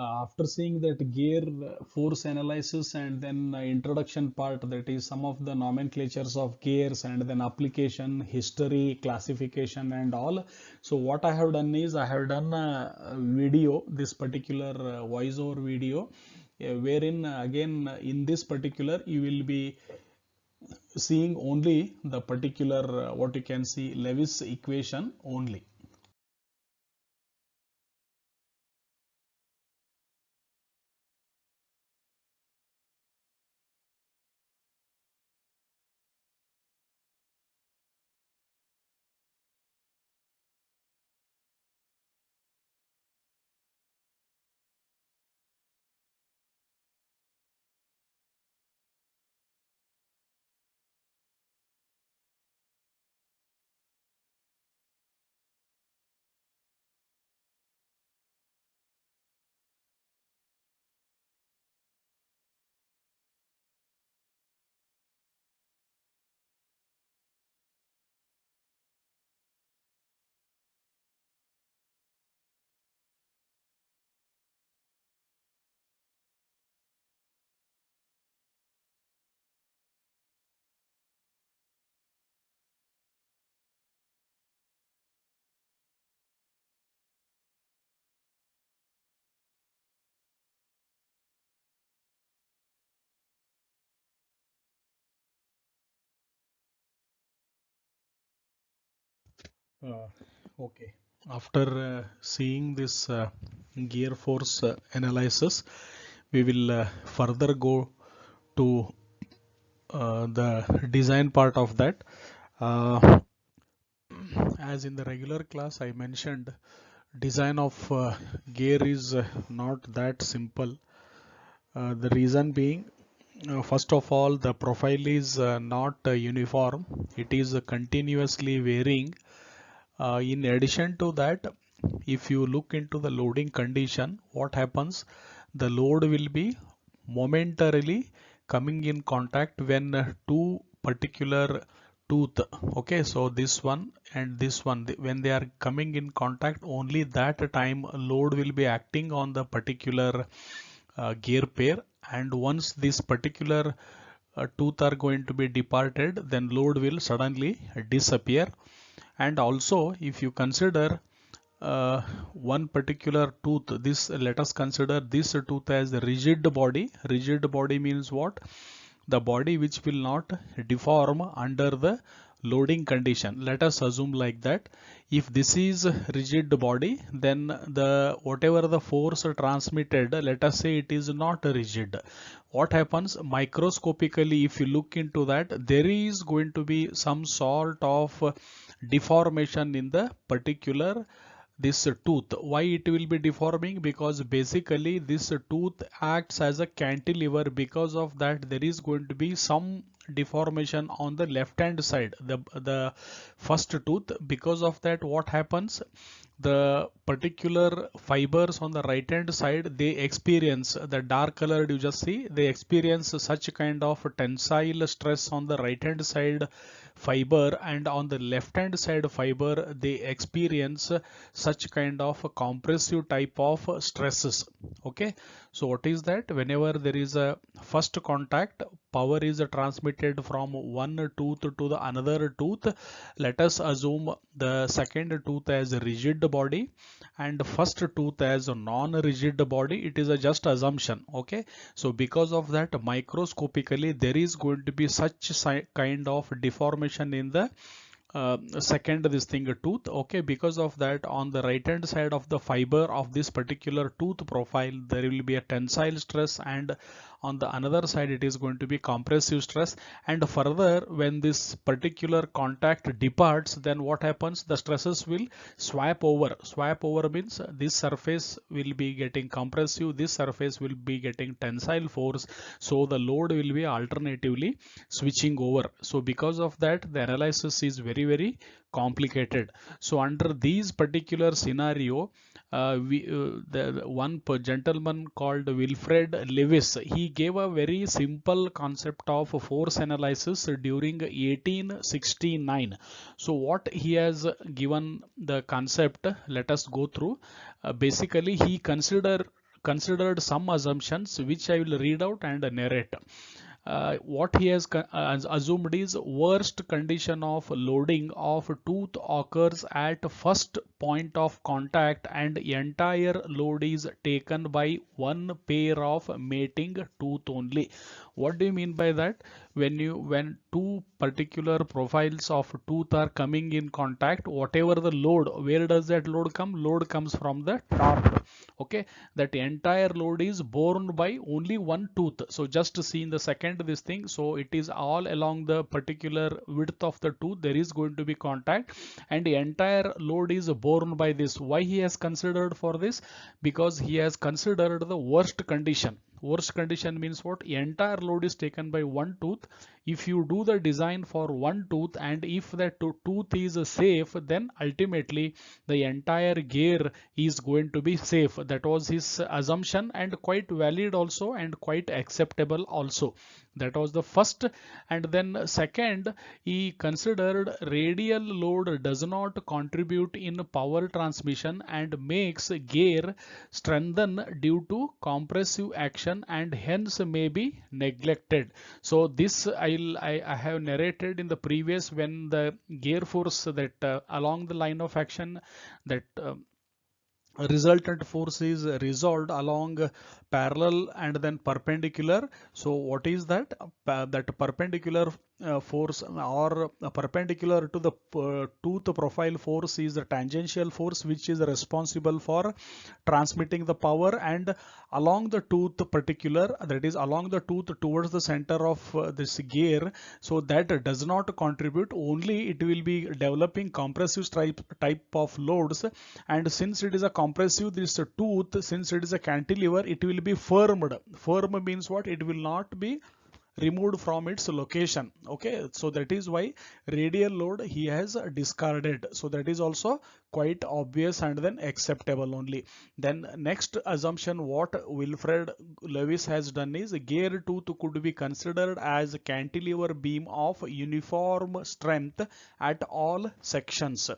After seeing that gear force analysis and then introduction part, that is some of the nomenclatures of gears and then application, history, classification and all. So what I have done is I have done a video, this particular voiceover video, wherein again in this particular you will be seeing only the particular what you can see Lewis equation only. Uh, okay. After seeing this gear force analysis, we will further go to the design part of that. Uh, as in the regular class, I mentioned design of gear is not that simple. The reason being, first of all, the profile is not uniform. It is continuously varying. In addition to that, if you look into the loading condition, what happens? The load will be momentarily coming in contact when two particular tooth, okay, so this one and this one, when they are coming in contact, only that time load will be acting on the particular gear pair, and once this particular tooth are going to be departed, then load will suddenly disappear. And also if you consider one particular tooth, this let us consider this tooth as a rigid body. Rigid body means what? The body which will not deform under the loading condition. Let us assume like that. If this is rigid body, then the whatever the force transmitted, let us say it is not rigid. What happens microscopically, if you look into that, there is going to be some sort of deformation in the particular this tooth. Why it will be deforming? Because basically this tooth acts as a cantilever. Because of that, there is going to be some deformation on the left hand side, the first tooth. Because of that, what happens? The particular fibers on the right hand side, they experience the dark colored, you just see, they experience such kind of tensile stress on the right hand side fiber, and on the left hand side fiber they experience such kind of a compressive type of stresses. Okay, so what is that? Whenever there is a first contact, power is transmitted from one tooth to the another tooth. Let us assume the second tooth as a rigid body and first tooth as a non-rigid body. It is a just assumption. Okay, so because of that, microscopically there is going to be such kind of deformation in the second this thing tooth. Okay, because of that, on the right hand side of the fiber of this particular tooth profile, there will be a tensile stress, and on the another side it is going to be compressive stress. And further, when this particular contact departs, then what happens? The stresses will swap over. Swap over means this surface will be getting compressive, this surface will be getting tensile force, so the load will be alternatively switching over. So because of that, the analysis is very complicated. So under these particular scenario, the one gentleman called Wilfred Lewis, he gave a very simple concept of force analysis during 1869. So what he has given the concept, let us go through. Basically he considered some assumptions which I will read out and narrate. What he has assumed is worst condition of loading of tooth occurs at first point of contact and entire load is taken by one pair of mating tooth only. What do you mean by that? When two particular profiles of tooth are coming in contact, whatever the load, where does that load come? Load comes from the top. Okay, that entire load is borne by only one tooth. So just see in the second this thing, so it is all along the particular width of the tooth there is going to be contact, and the entire load is borne by this. Why he has considered for this? Because he has considered the worst condition. Worst condition means what? Entire load is taken by one tooth. If you do the design for one tooth and if that tooth is safe, then ultimately the entire gear is going to be safe. That was his assumption, and quite valid also and quite acceptable also. That was the first. And then second, he considered radial load does not contribute in power transmission and makes gear strengthen due to compressive action and hence may be neglected. So this I have narrated in the previous, when the gear force that along the line of action, that resultant force is resolved along parallel and then perpendicular. So what is that? That perpendicular force or perpendicular to the tooth profile force is the tangential force, which is responsible for transmitting the power, and along the tooth particular, that is along the tooth towards the center of this gear, so that does not contribute, only it will be developing compressive type of loads. And since it is a compressive, this tooth, since it is a cantilever, it will be firmed. Firm means what? It will not be removed from its location. Okay, so that is why radial load he has discarded. So that is also quite obvious and then acceptable only. Then next assumption what Wilfred Lewis has done is gear tooth could be considered as a cantilever beam of uniform strength at all sections.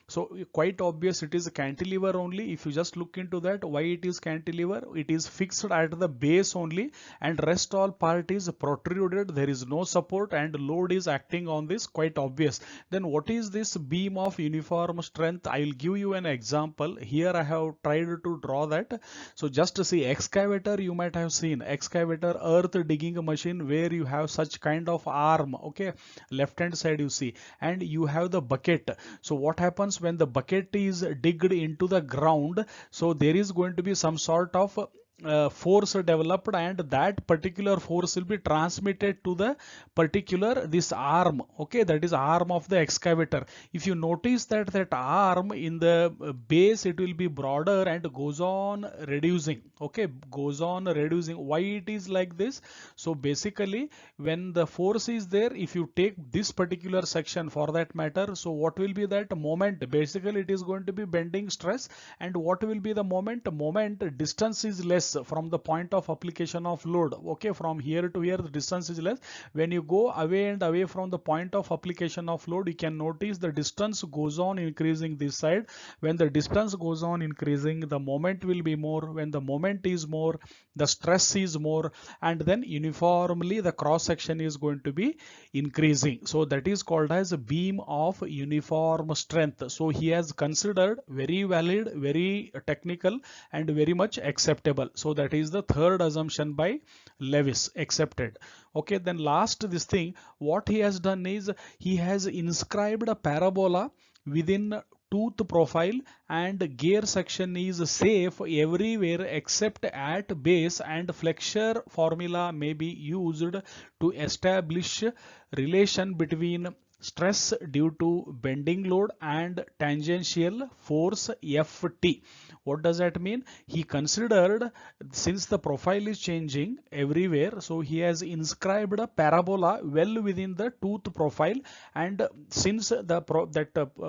So quite obvious, it is a cantilever only. If you just look into that, why it is cantilever? It is fixed at the base only and rest all part is protruded. There is no support and load is acting on this, quite obvious. Then what is this beam of uniform strength? I will give you an example. Here I have tried to draw that. So just to see excavator, you might have seen excavator, earth digging machine, where you have such kind of arm. Okay, left hand side you see, and you have the bucket. So what happens when the bucket is digged into the ground? So there is going to be some sort of force developed, and that particular force will be transmitted to the particular this arm. Okay, that is arm of the excavator. If you notice that that arm in the base, it will be broader and goes on reducing. Okay, goes on reducing. Why it is like this? So basically when the force is there, if you take this particular section for that matter, so what will be that moment? Basically it is going to be bending stress, and what will be the moment? Moment distance is less from the point of application of load. Okay, from here to here the distance is less. When you go away and away from the point of application of load, you can notice the distance goes on increasing this side. When the distance goes on increasing, the moment will be more. When the moment is more, the stress is more, and then uniformly the cross section is going to be increasing. So that is called as a beam of uniform strength. So he has considered very valid, very technical and very much acceptable. So that is the third assumption by Lewis, accepted. Okay, then last this thing, what he has done is he has inscribed a parabola within tooth profile, and gear section is safe everywhere except at base, and flexure formula may be used to establish relation between stress due to bending load and tangential force Ft. What does that mean? He considered, since the profile is changing everywhere, so he has inscribed a parabola well within the tooth profile, and since the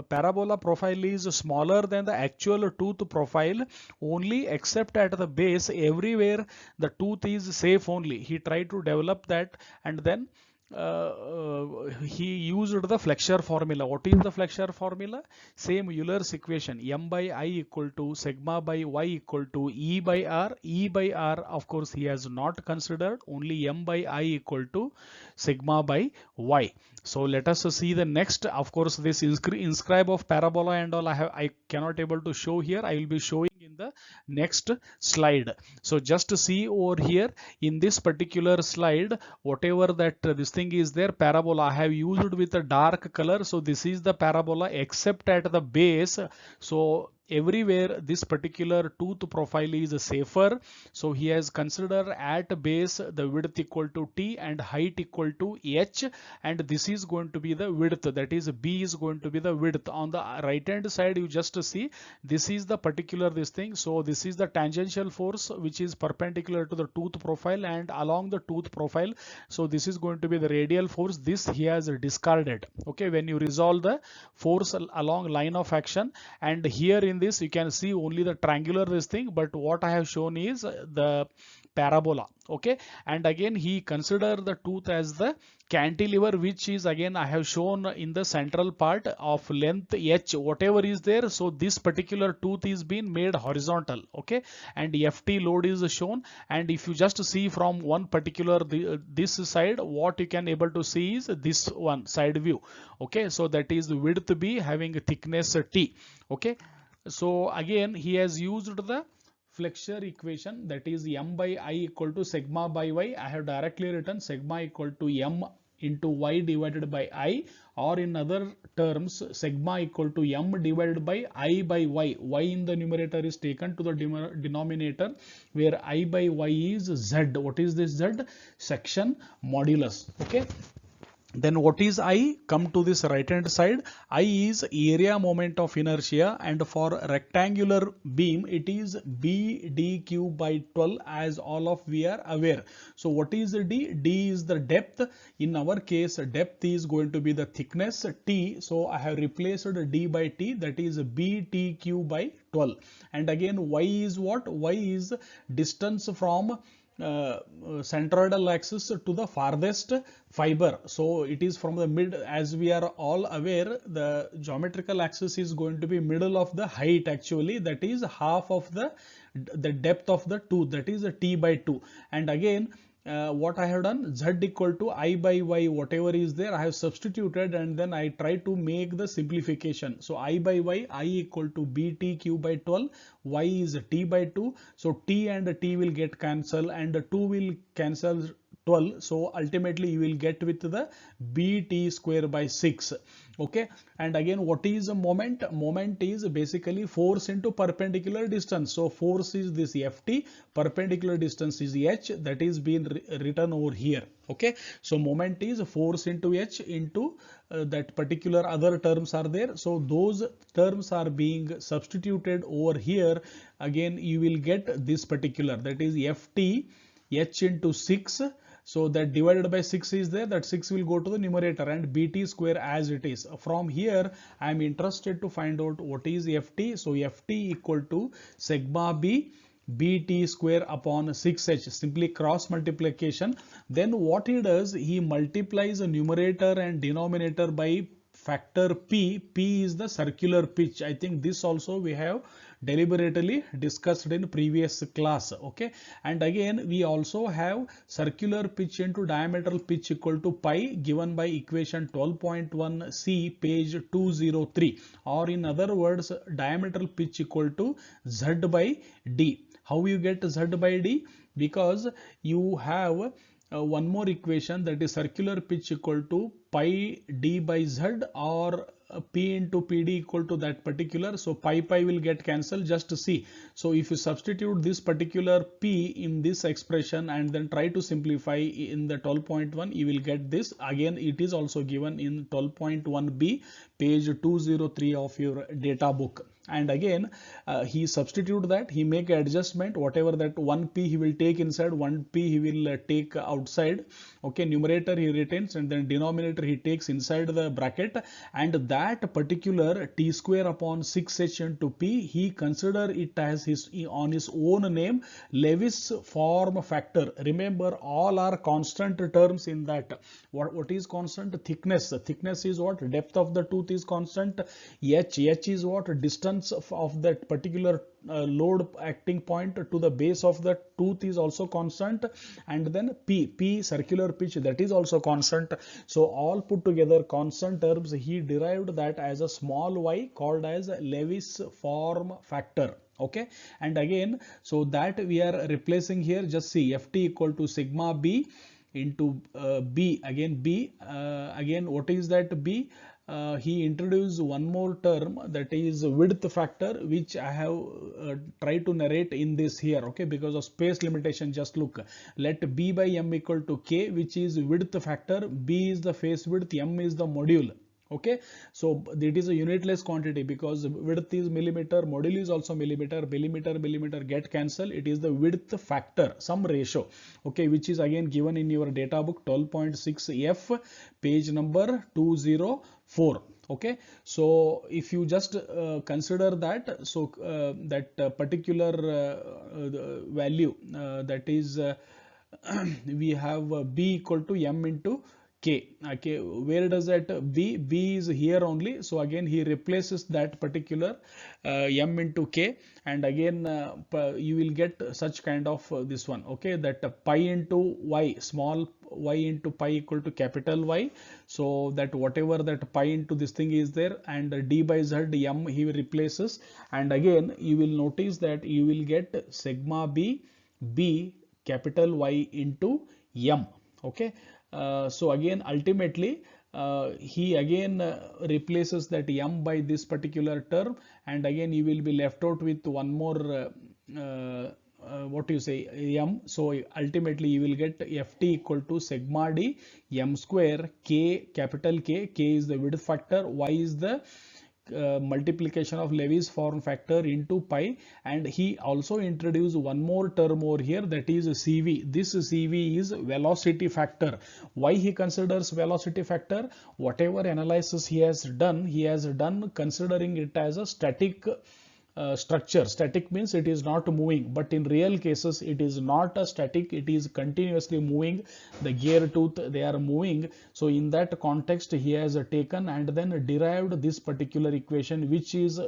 parabola profile is smaller than the actual tooth profile, only except at the base, everywhere the tooth is safe only. He tried to develop that, and then he used the Flexure formula. What is the Flexure formula? Same Euler's equation, m by I equal to sigma by y equal to E by R. E by R, of course, he has not considered, only m by I equal to sigma by y. So let us see the next. Of course, this inscribe of parabola and all I cannot able to show here. I will be showing in the next slide. So just see over here in this particular slide, whatever that this thing is there, parabola I have used with a dark color. So this is the parabola except at the base. So everywhere this particular tooth profile is safer. So he has considered at base the width equal to t and height equal to h, and this is going to be the width, that is b is going to be the width. On the right hand side you just see this is the particular this thing. So this is the tangential force which is perpendicular to the tooth profile and along the tooth profile. So this is going to be the radial force. This he has discarded, okay, when you resolve the force along line of action. And here in this you can see only the triangular this thing, but what I have shown is the parabola, okay. And again he consider the tooth as the cantilever, which is again I have shown in the central part of length h whatever is there. So this particular tooth is being made horizontal, okay, and ft load is shown. And if you just see from one particular this side, what you can able to see is this one side view, okay. So that is the width b having a thickness t, okay. So again he has used the Flexure equation, that is m by I equal to sigma by y. I have directly written sigma equal to m into y divided by I, or in other terms sigma equal to m divided by I by y. Y in the numerator is taken to the denominator, where I by y is z. What is this z? Section modulus, okay. Then what is I? Come to this right hand side. I is area moment of inertia, and for rectangular beam it is b d cube by 12, as all of we are aware. So what is the d? D is the depth. In our case depth is going to be the thickness t. So I have replaced d by t, that is b t cube by 12. And again y is what? Y is distance from centroidal axis to the farthest fiber. So it is from the mid, as we are all aware, the geometrical axis is going to be middle of the height actually, that is half of the depth of the tooth, that is t by 2. And again what I have done, z equal to I by y, whatever is there I have substituted, and then I try to make the simplification. So I by y, I equal to bt cube by 12, y is t by 2. So t and t will get cancelled and 2 will cancel 12. So ultimately you will get with the bt square by 6, okay. And again what is a moment? Moment is basically force into perpendicular distance. So force is this ft, perpendicular distance is h, that is being written over here, okay. So moment is force into h into that particular other terms are there. So those terms are being substituted over here. Again you will get this particular, that is ft h into 6. So that divided by 6 is there, that 6 will go to the numerator, and bt square as it is. From here I am interested to find out what is ft. So ft equal to sigma b bt square upon 6h, simply cross multiplication. Then what he does, he multiplies the numerator and denominator by factor p. P is the circular pitch. I think this also we have deliberately discussed in previous class, okay. And again we also have circular pitch into diametral pitch equal to pi, given by equation 12.1 c, page 203, or in other words diametral pitch equal to z by d. How you get z by d? Because you have one more equation, that is circular pitch equal to pi d by z, or p into pd equal to that particular. So pi will get cancelled, just see. So if you substitute this particular p in this expression and then try to simplify in the 12.1, you will get this. Again it is also given in 12.1b, page 203 of your data book. And again he substitute that, he make adjustment, whatever that 1p he will take inside, 1p he will take outside, okay. Numerator he retains, and then denominator he takes inside the bracket, and that particular t square upon 6h into p, he consider it as his on his own name Lewis form factor. Remember, all are constant terms in that. What is constant? Thickness is what? Depth of the tooth is constant. H is what? Distance of that particular load acting point to the base of the tooth is also constant, and then p circular pitch, that is also constant. So all put together constant terms, he derived that as a small y called as Lewis form factor. Okay, and again, so that we are replacing here, just see ft equal to sigma b into b, again what is that b? He introduced one more term, that is width factor, which I have tried to narrate in this here, okay, because of space limitation. Just look, let b by m equal to k, which is width factor, b is the face width, m is the module. Okay, so it is a unitless quantity because width is millimeter, module is also millimeter get cancel, it is the width factor, some ratio, okay, which is again given in your data book 12.6f, page number 204. Okay, so if you just consider that, so that particular value, that is we have b equal to m into k. Okay, where does that b is here only, so again he replaces that particular m into k, and again you will get such kind of this one, okay, that pi into y, small y into pi equal to capital Y, so that whatever that pi into this thing is there, and d by z m he replaces, and again you will notice that you will get sigma b capital Y into m. Okay, so again ultimately he again replaces that m by this particular term, and again you will be left out with one more what you say m. So ultimately you will get ft equal to sigma d m square k, capital K is the width factor, y is the multiplication of Lewis form factor into pi, and he also introduced one more term over here, that is CV. This CV is velocity factor. Why he considers velocity factor? Whatever analysis he has done considering it as a static structure. Static means it is not moving, but in real cases it is not a static, it is continuously moving. The gear tooth, they are moving. So in that context he has taken and then derived this particular equation, which is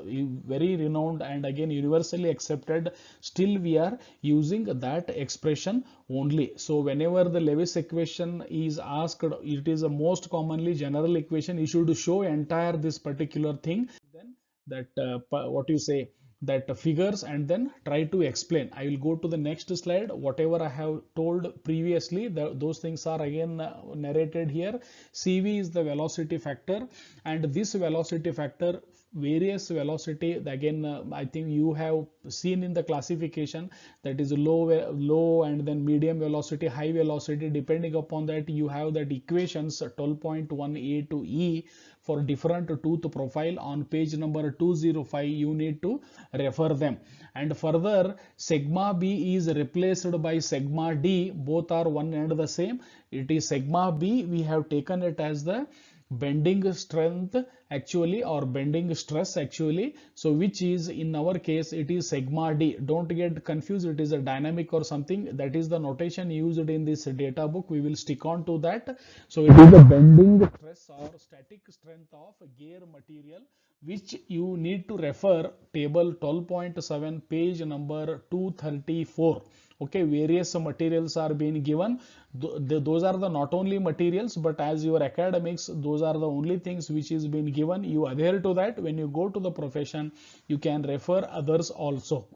very renowned and again universally accepted. Still we are using that expression only. So whenever the Lewis equation is asked, it is a most commonly general equation. You should show entire this particular thing, then that what you say, that figures, and then try to explain. I will go to the next slide. Whatever I have told previously, those things are again narrated here. CV is the velocity factor, and this velocity factor, various velocity, again I think you have seen in the classification, that is low and then medium velocity, high velocity. Depending upon that you have that equations 12.1a to e for different tooth profile on page number 205. You need to refer them. And further, sigma b is replaced by sigma d, both are one and the same. It is sigma b, we have taken it as the bending strength actually, or bending stress actually, so which is in our case it is sigma d. Don't get confused, it is a dynamic or something. That is the notation used in this data book. We will stick on to that. So it is the bending stress or static strength of gear material, which you need to refer table 12.7 page number 234. Okay, various materials are being given. Those are the not only materials, but as your academics, those are the only things which is being given. You adhere to that. When you go to the profession, you can refer others also.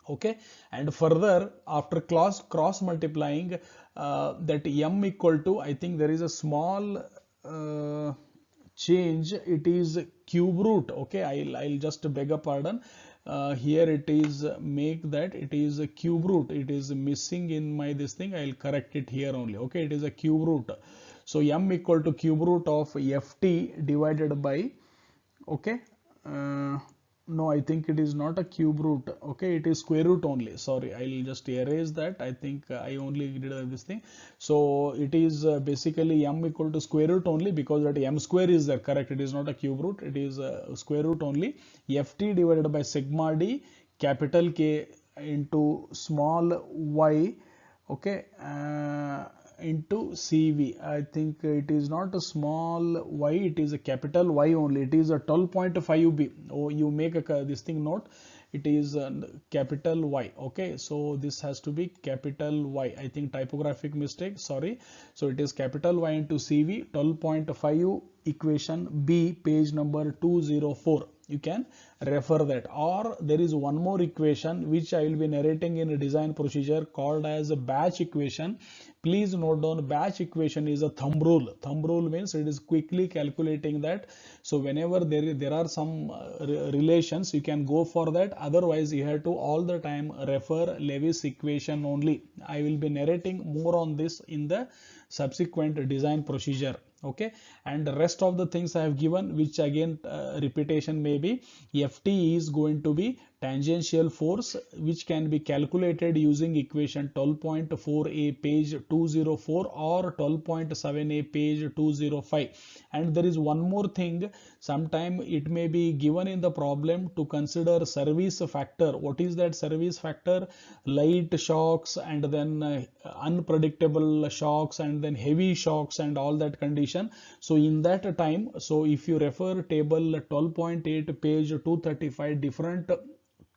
Okay, and further, after cross multiplying, that m equal to, I think there is a small change, it is cube root. Okay, I'll just beg a pardon. Here it is, make that it is a cube root, it is missing in my this thing. I'll correct it here only. Okay, it is a cube root. So m equal to cube root of ft divided by, okay, No, I think it is not a cube root. Okay, it is square root only. Sorry, I'll just erase that. I think I only did this thing. So it is basically m equal to square root only, because that m square is there. Correct. It is not a cube root. It is square root only. Ft divided by sigma d capital K into small y. Okay. Into CV. I think it is not a small y, it is a capital Y only. It is a 12.5B. Oh, you make a this thing note. It is a capital Y. Okay, so this has to be capital Y. I think typographic mistake. Sorry. So it is capital Y into CV 12.5 equation B, page number 204. You can refer that. Or there is one more equation which I will be narrating in a design procedure called as a batch equation. Please note down, batch equation is a thumb rule. Thumb rule means it is quickly calculating that. So whenever there are some relations, you can go for that. Otherwise you have to all the time refer Lewis equation only. I will be narrating more on this in the subsequent design procedure. Okay, and the rest of the things I have given, which again repetition may be, Ft is going to be tangential force, which can be calculated using equation 12.4a page 204 or 12.7a page 205. And there is one more thing, sometime it may be given in the problem to consider service factor. What is that service factor? Light shocks, and then unpredictable shocks, and then heavy shocks, and all that condition. So in that time, so if you refer table 12.8 page 235, different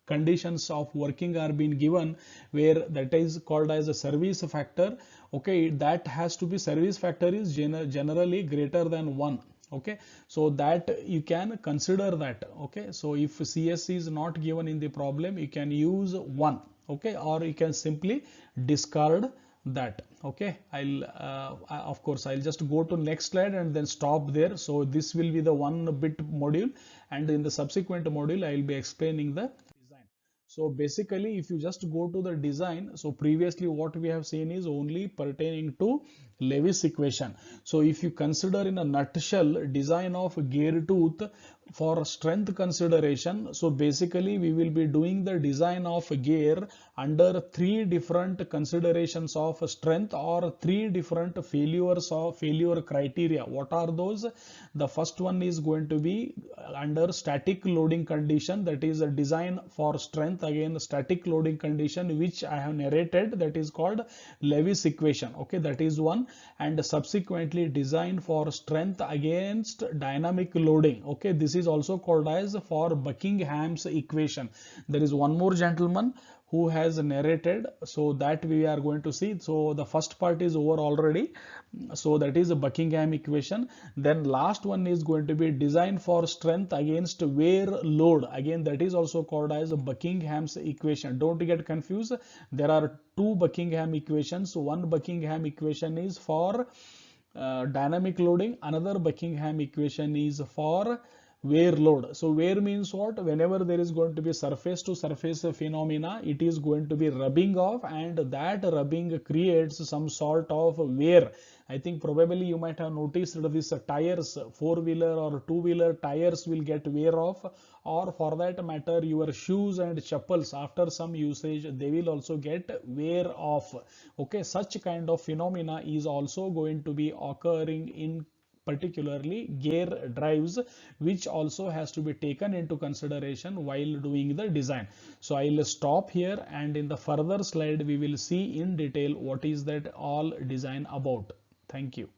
conditions of working are being given, where that is called as a service factor. Okay, that has to be, service factor is generally greater than 1. Okay, so that you can consider that. Okay, so if CS is not given in the problem, you can use 1. Okay, or you can simply discard that. Okay, of course I'll just go to next slide and then stop there. So this will be the one bit module, and in the subsequent module I will be explaining the design. So basically if you just go to the design, so previously what we have seen is only pertaining to Lewis equation. So if you consider in a nutshell design of gear tooth for strength consideration, so basically we will be doing the design of gear under 3 different considerations of strength, or 3 different failures of failure criteria. What are those? The first one is going to be under static loading condition, that is a design for strength, again static loading condition, which I have narrated, that is called Lewis equation. Okay, that is one. And subsequently design for strength against dynamic loading. Okay, this is also called as for Buckingham's equation. There is one more gentleman who has narrated, so that we are going to see. So the first part is over already, so that is a Buckingham equation. Then last one is going to be design for strength against wear load, again that is also called as Buckingham's equation. Don't get confused, there are 2 Buckingham equations. One Buckingham equation is for dynamic loading, another Buckingham equation is for wear load. So wear means what? Whenever there is going to be surface to surface phenomena, it is going to be rubbing off, and that rubbing creates some sort of wear. I think probably you might have noticed that these tires, 4-wheeler or 2-wheeler tires will get wear off, or for that matter your shoes and chappals, after some usage they will also get wear off. Okay, such kind of phenomena is also going to be occurring in particularly gear drives, which also has to be taken into consideration while doing the design. So I'll stop here, and in the further slide we will see in detail what is that all design about. Thank you.